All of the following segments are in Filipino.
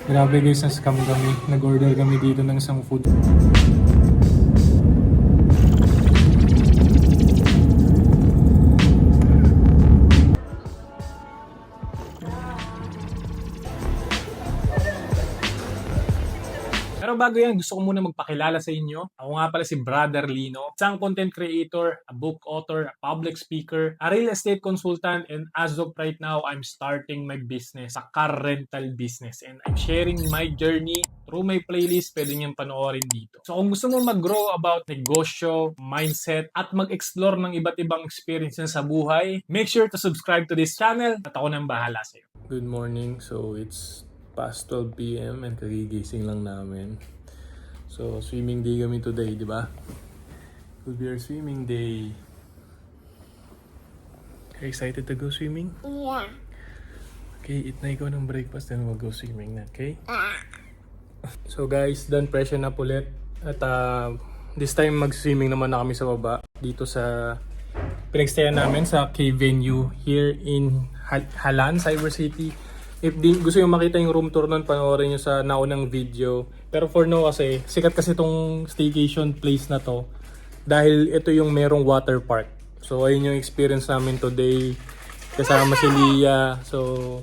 Grabe guys, na-scam kami. Nag-order kami dito ng isang food. Pero bago yan, gusto ko muna magpakilala sa inyo. Ako nga pala si Brother Lino, isang content creator, a book author, a public speaker, a real estate consultant, and as of right now, I'm starting my business, a car rental business. And I'm sharing my journey through my playlist. Pwede niyang panoorin dito. So kung gusto mo mag-grow about negosyo, mindset, at mag-explore ng iba't ibang experience sa buhay, make sure to subscribe to this channel at ako nang bahala sa'yo. Good morning. So it's past 12 p.m. and kagigising lang namin. So, swimming day kami today, di ba? Will be our swimming day. Are you excited to go swimming? Yeah. Okay, eat na ikaw ng breakfast then we'll go swimming na, okay? So guys, done freshen up ulit. At this time mag-swimming naman na kami sa baba. Dito sa pinagstayan namin sa K-Venue here in Halan, Cyber City. If gusto nyo makita yung room tour nun, panoorin nyo sa naunang video. Pero for now kasi, sikat kasi itong staycation place na to. Dahil ito yung merong water park. So ayun yung experience namin today. Kasama si Lia. So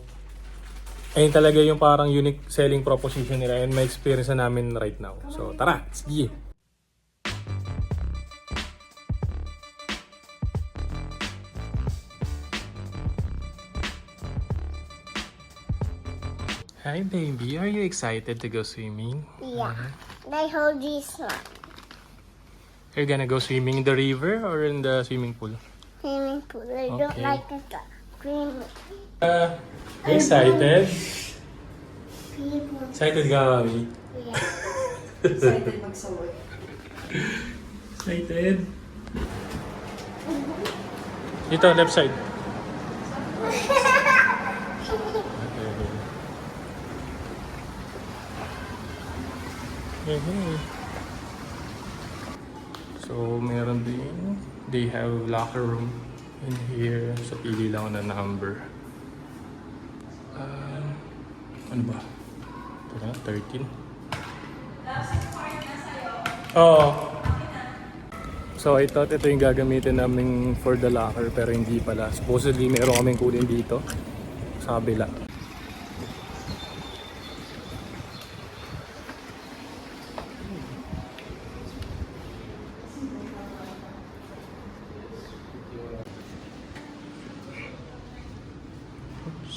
ayun talaga yung parang unique selling proposition nila. And may experience na namin right now. So tara, sige! Hi baby, are you excited to go swimming? Yeah. I hold this one. You're gonna go swimming in the river or in the swimming pool? Swimming pool. I don't Okay. like it. Swimming. You excited? People. Excited ka, Mami? Yeah. Excited magsaway. Excited? Dito, left side. Okay. So, meron din. They have locker room in here. So, pili lang ako na number. Ano ba? Ito na, 13. Oo. So, I thought ito yung gagamitin namin for the locker pero hindi pala. Supposedly, meron kaming kunin dito sa kabila.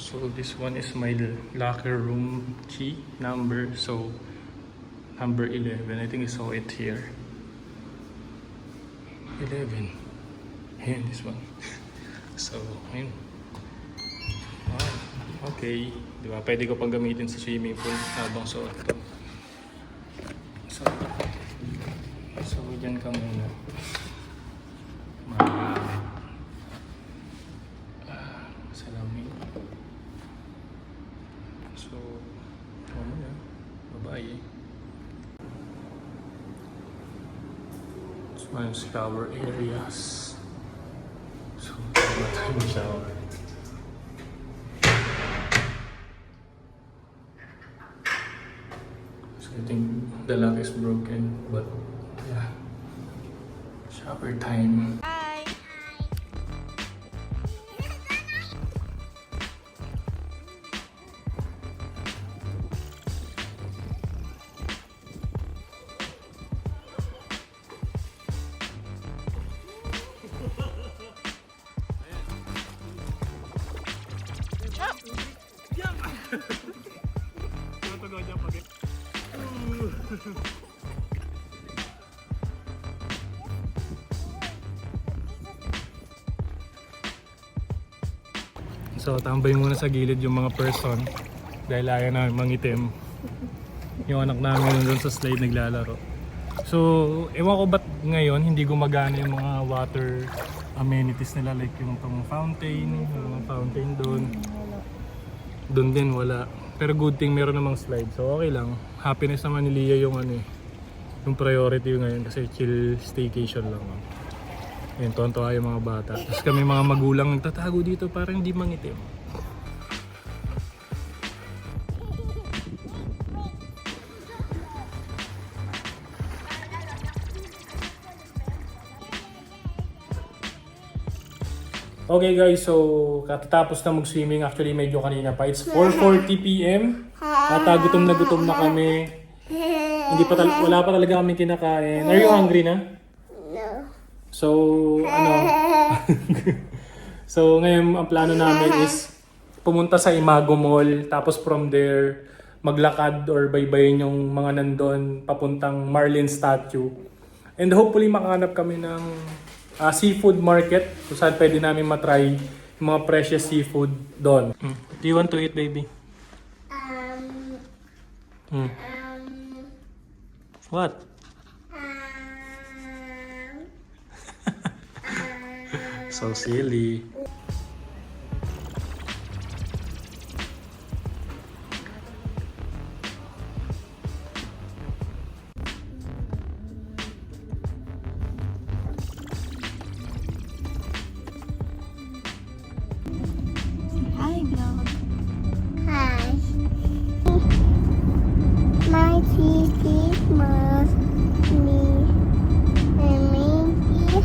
So this one is my locker room key number. So number 11. I think I saw it here. 11. Ayan, this one. So, ayun. Wow. Okay. Di ba? Pwede ko pang gamitin sa swimming pool habang suot to. So dyan ka muna. Salamin. So, mamaya, bye-bye. This one is shower areas. So, wala tayong shower. So, I think the lock is broken, but yeah. Shower time. So tambay muna sa gilid yung mga person dahil ayaw namin mangitim. Yung anak namin nandun sa slide naglalaro. So ewan ko ba't ngayon hindi gumagana yung mga water amenities nila like yung pang fountain, yung mga fountain doon. Doon din wala. Pero good thing meron namang slide. So okay lang. Happiness naman ni Lia yung ano eh. Yung priority ngayon kasi chill staycation lang. Ayun, tonto yung mga bata. Tapos kami mga magulang nagtatago dito para hindi mangitim. Okay guys, so katatapos na mag-swimming. Actually medyo kanina pa. It's 4:40 p.m. At gutom na kami. Wala pa talaga kami kinakain. Are you hungry na? No. So, so ngayon ang plano namin is pumunta sa Imago Mall. Tapos from there, maglakad or baybayin yung mga nandun papuntang Marlin Statue. And hopefully makahanap kami ng seafood market kung saan pwede namin matry yung mga precious seafood doon. Do you want to eat, baby? What? So silly. Hi, vlog. Hi. My teeth must me and maybe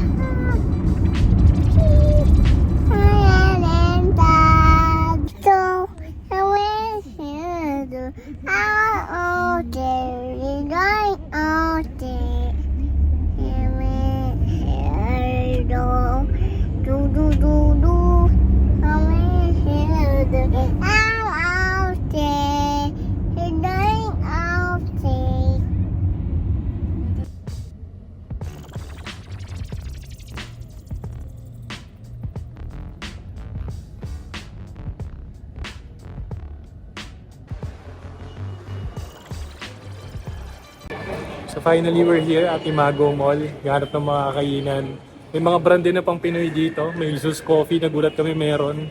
higher than that. So I wish you do out all day, going all day. Do do do do. I wish you do out all day, going all day. So finally, we're here at Imago Mall. Gahanap ng mga kainan. May mga brand din na pang Pinoy dito. May Zeus Coffee, nagulat kami meron.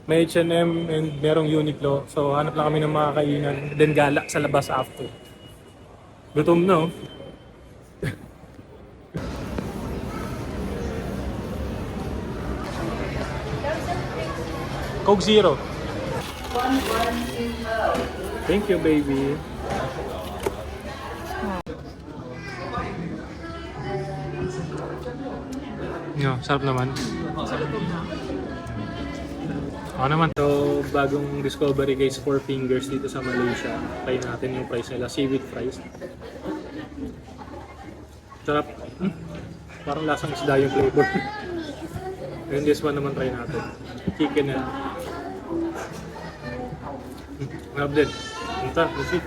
May H&M and merong Uniqlo. So hanap lang kami ng mga kainan. Then gala sa labas after. Gutom na, oh. Coke Zero. Thank you, baby. No, sarap naman. Ako naman. So, bagong Discovery guys, Four Fingers dito sa Malaysia. Try natin yung price nila. Seaweed fries. Sarap. Parang lasang isda yung flavor. And this one naman try natin. Chicken na. Sarap din. Punta, proceed.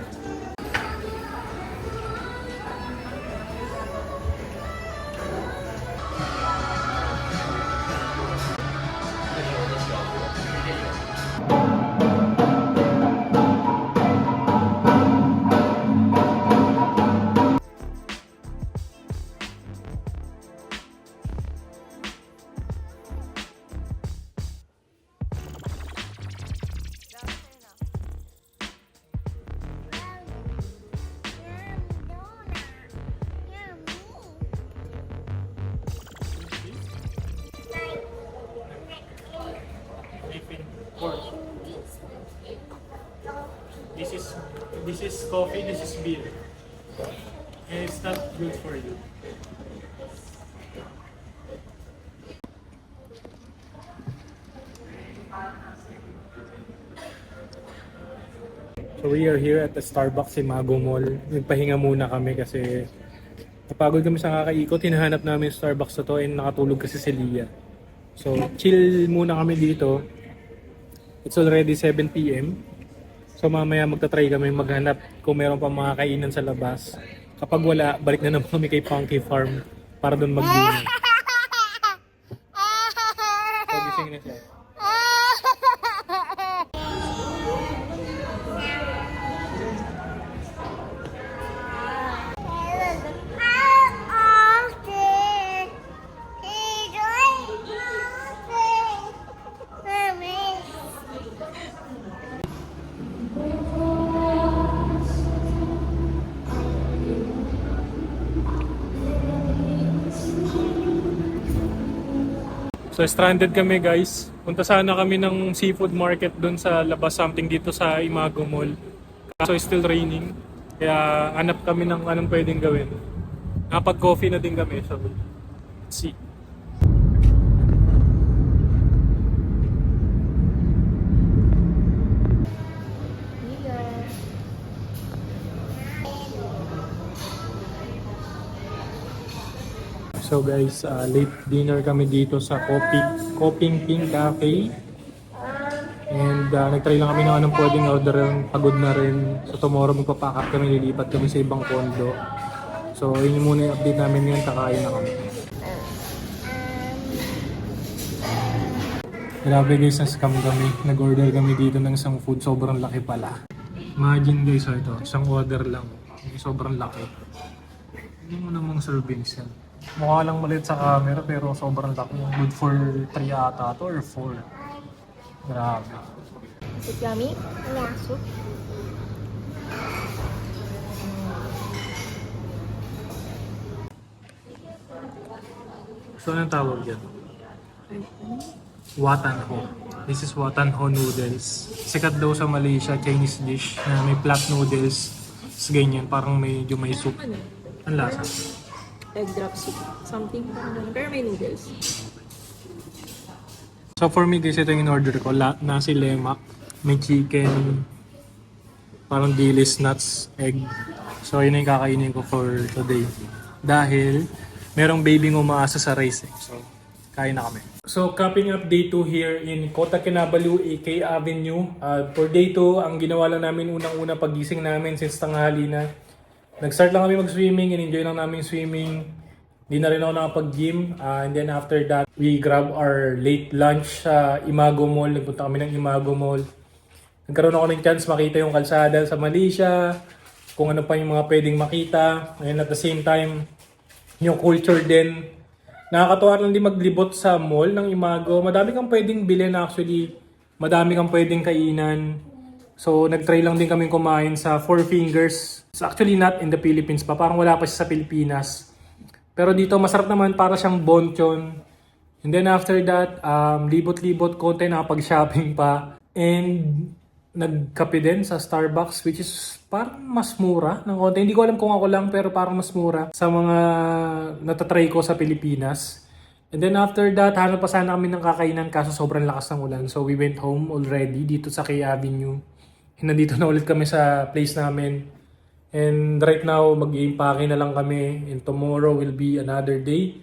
This is coffee, this is beer. And it's not good for you. So we are here at the Starbucks Imago Mall. Nagpahinga muna kami kasi napagod kami sa kakaikot. Hinahanap namin yung Starbucks na to and nakatulog kasi si Leah. So chill muna kami dito. It's already 7 p.m. So mamaya magta-try kami maghanap kung meron pa mga kainan sa labas. Kapag wala, balik na naman kami kay Funky Farm para doon mag-dinner. So gising na siya. So stranded kami guys. Punta sana kami ng seafood market doon sa labas something dito sa Imago Mall. Kaso still raining. Kaya hanap kami ng anong pwedeng gawin. Nakapag-coffee na din kami. So let's see. So guys, late dinner kami dito sa Coping Ping Cafe. And nagtry lang kami ng anong pwedeng order. Pagod na rin. So tomorrow magpapack up kami, lilipat kami sa ibang condo. So yun yung muna yung update namin ngayon, kakain na kami. Grabe guys, na-scam kami. Nag-order kami dito ng isang food, sobrang laki pala. Imagine guys, ito, isang order lang. Sobrang laki. Hindi mo namang servings yan. Mukha lang maliit sa camera pero sobrang laki. Good for 3 ata to or 4. Grabe. Is it yummy? Yeah. So anong tawag yan? Watanho. This is Watanho noodles. Sikat daw sa Malaysia, Chinese dish na may flat noodles. Tapos ganyan, parang medyo may soup. Ano? Ang lasa. Egg drop soup. Something parang ganun. Pero may noodles. So for me guys, ito yung in-order ko. Nasi lemak, may chicken, parang dilis, nuts, egg. So yun yung kakainin ko for today. Dahil merong babying umaasa sa rice eh. So kain na kami. So capping up day 2 here in Kota Kinabalu, AK Avenue. For day 2, ang ginawa lang namin unang-una pagising namin since tanghali na. Nag-start lang kami mag-swimming, in-enjoy lang namin swimming. Hindi na rin ako nakapag-gym. And then after that, we grab our late lunch sa Imago Mall. Nagpunta kami ng Imago Mall. Nagkaroon ako ng chance makita yung kalsada sa Malaysia, kung ano pa yung mga pwedeng makita. And at the same time, yung culture din. Nakakatuwa lang din maglibot sa mall ng Imago. Madami kang pwedeng bilhin actually. Madami kang pwedeng kainan. So nag-try lang din kami kumain sa Four Fingers. It's actually not in the Philippines pa. Parang wala pa siya sa Pilipinas. Pero dito masarap naman, para siyang bonchon. And then after that, libot-libot konti, nakapag-shopping pa. And nagkape din sa Starbucks, which is parang mas mura ng konti. Hindi ko alam kung ako lang, pero parang mas mura sa mga natatry ko sa Pilipinas. And then after that, hanap pa sana kami ng kakainan kaso sobrang lakas ng ulan. So we went home already dito sa K Avenue. And nandito na ulit kami sa place namin. And right now, mag-i-impake na lang kami. And tomorrow will be another day.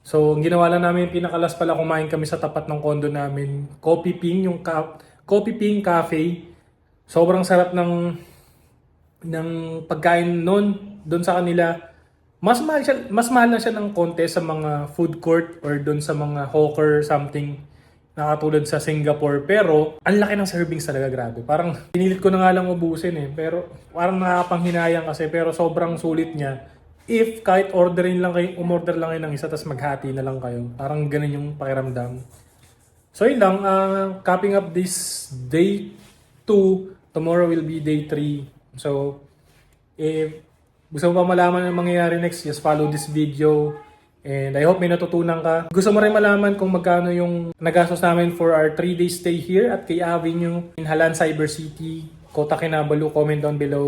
So, ang ginawa lang namin, pinakalas pala kumain kami sa tapat ng condo namin. Coffee Ping, yung Coffee Ping Cafe. Sobrang sarap ng pagkain doon sa kanila. Mas mahal na siya ng konti sa mga food court or doon sa mga hawker something na katulad sa Singapore. Pero, ang laki ng servings talaga, grabe. Parang, pinilit ko na nga lang ubusin eh. Pero, parang nakakapanghinayang kasi. Pero, sobrang sulit niya. If kahit umorder lang kayo ng isa, tapos maghati na lang kayo. Parang ganun yung pakiramdam. So, yun lang. Capping up this day 2. Tomorrow will be day 3. So, if gusto mo pa malaman ang mangyayari next, just follow this video. And I hope may natutunan ka. Gusto mo rin malaman kung magkano yung nagastos namin for our 3-day stay here at K Avenue in Halan, Cyber City, Kota Kinabalu. Comment down below.